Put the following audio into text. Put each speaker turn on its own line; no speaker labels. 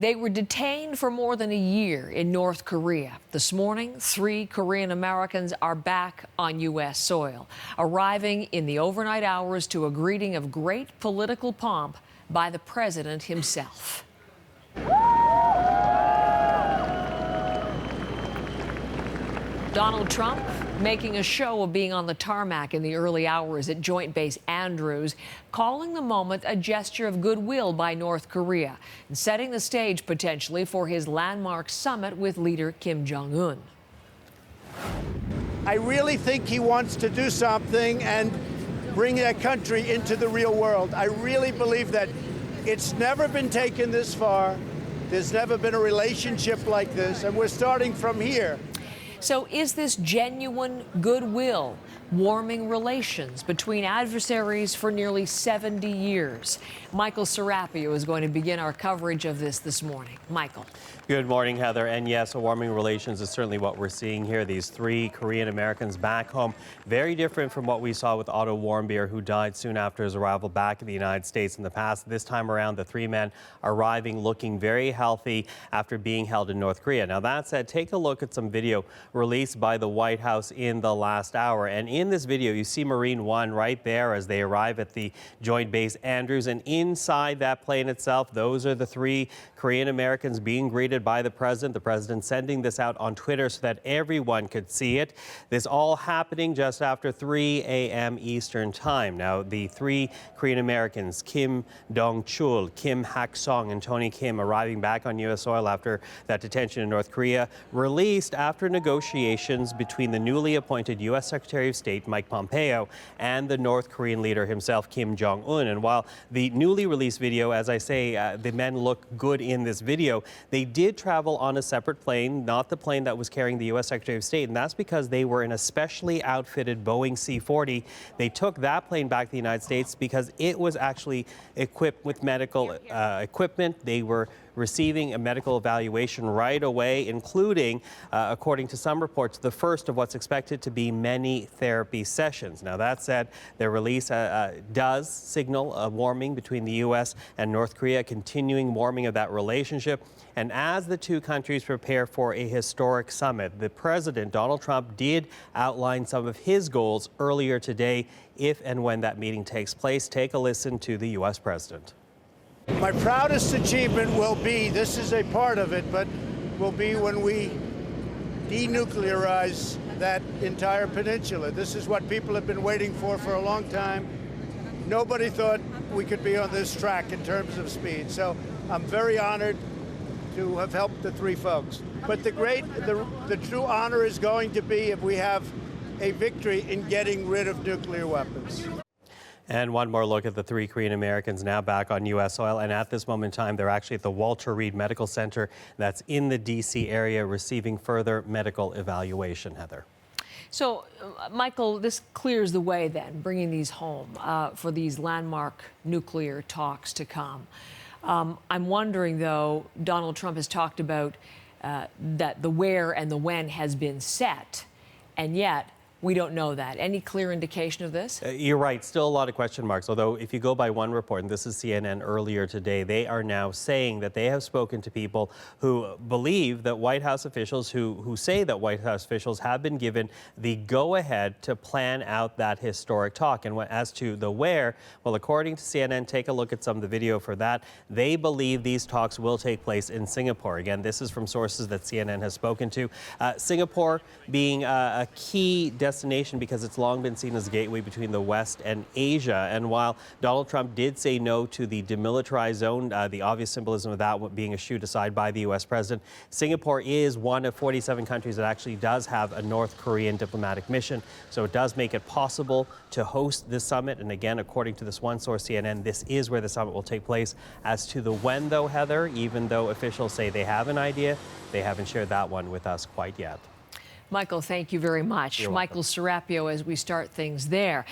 They were detained for more than a year in North Korea. This morning, 3 Korean Americans are back on U.S. soil, arriving in the overnight hours to a greeting of great political pomp by the president himself. Donald Trump making a show of being on the tarmac in the early hours at Joint Base Andrews, calling the moment a gesture of goodwill by North Korea, and setting the stage potentially for his landmark summit with leader Kim Jong-un.
I really think he wants to do something and bring that country into the real world. I really believe that. It's never been taken this far. There's never been a relationship like this, and we're starting from here.
So is this genuine goodwill warming relations between adversaries for nearly 70 years? Michael Serapio is going to begin our coverage of this morning. Michael.
Good morning, Heather. And yes, warming relations is certainly what we're seeing here. These 3 Korean Americans back home, very different from what we saw with Otto Warmbier, who died soon after his arrival back in the United States in the past. This time around, the 3 men arriving looking very healthy after being held in North Korea. Now, that said, take a look at some video released by the White House in the last hour. And in this video, you see Marine One right there as they arrive at the Joint Base Andrews. And inside that plane itself, those are the 3 Korean Americans being greeted by the president sending this out on Twitter so that everyone could see it. This all happening just after 3 a.m. Eastern time. Now, the 3 Korean Americans, Kim Dong Chul, Kim Hak-song, and Tony Kim, arriving back on U.S. soil after that detention in North Korea, released after negotiations between the newly appointed U.S. Secretary of State Mike Pompeo and the North Korean leader himself, Kim Jong-un. And while the newly released video, as I say, the men look good in this video, they did travel on a separate plane, not the plane that was carrying the U.S. Secretary of State, and that's because they were in a specially outfitted Boeing C-40. They took that plane back to the United States because it was actually equipped with medical equipment. They were receiving a medical evaluation right away, including, according to some reports, the first of what's expected to be many therapy sessions. Now, that said, their release does signal a warming between the U.S. and North Korea, continuing warming of that relationship. And as the 2 countries prepare for a historic summit, the president, Donald Trump, did outline some of his goals earlier today, if and when that meeting takes place. Take a listen to the U.S. president.
My proudest achievement will be, this is a part of it, but will be when we denuclearize that entire peninsula. This is what people have been waiting for a long time. Nobody thought we could be on this track in terms of speed. So I'm very honored to have helped the 3 folks. But the true honor is going to be if we have a victory in getting rid of nuclear weapons.
And one more look at the 3 Korean Americans now back on U.S. soil. And at this moment in time, they're actually at the Walter Reed Medical Center that's in the D.C. area receiving further medical evaluation, Heather.
So, Michael, this clears the way then, bringing these home for these landmark nuclear talks to come. I'm wondering, though, Donald Trump has talked about that the where and the when has been set, and yet we don't know that. Any clear indication of this?
You're right. Still a lot of question marks. Although if you go by one report, and this is CNN earlier today, they are now saying that they have spoken to people who believe that White House officials, who say that White House officials have been given the go-ahead to plan out that historic talk. And as to the where, well, according to CNN, take a look at some of the video for that. They believe these talks will take place in Singapore. Again, this is from sources that CNN has spoken to. Singapore being a key destination because it's long been seen as a gateway between the West and Asia. And while Donald Trump did say no to the demilitarized zone, the obvious symbolism of that being a shoot aside by the U.S. president, Singapore is one of 47 countries that actually does have a North Korean diplomatic mission. So it does make it possible to host this summit. And again, according to this one source, CNN, this is where the summit will take place. As to the when, though, Heather, even though officials say they have an idea, they haven't shared that one with us quite yet.
Michael, thank you very much. Michael Serapio, as we start things there.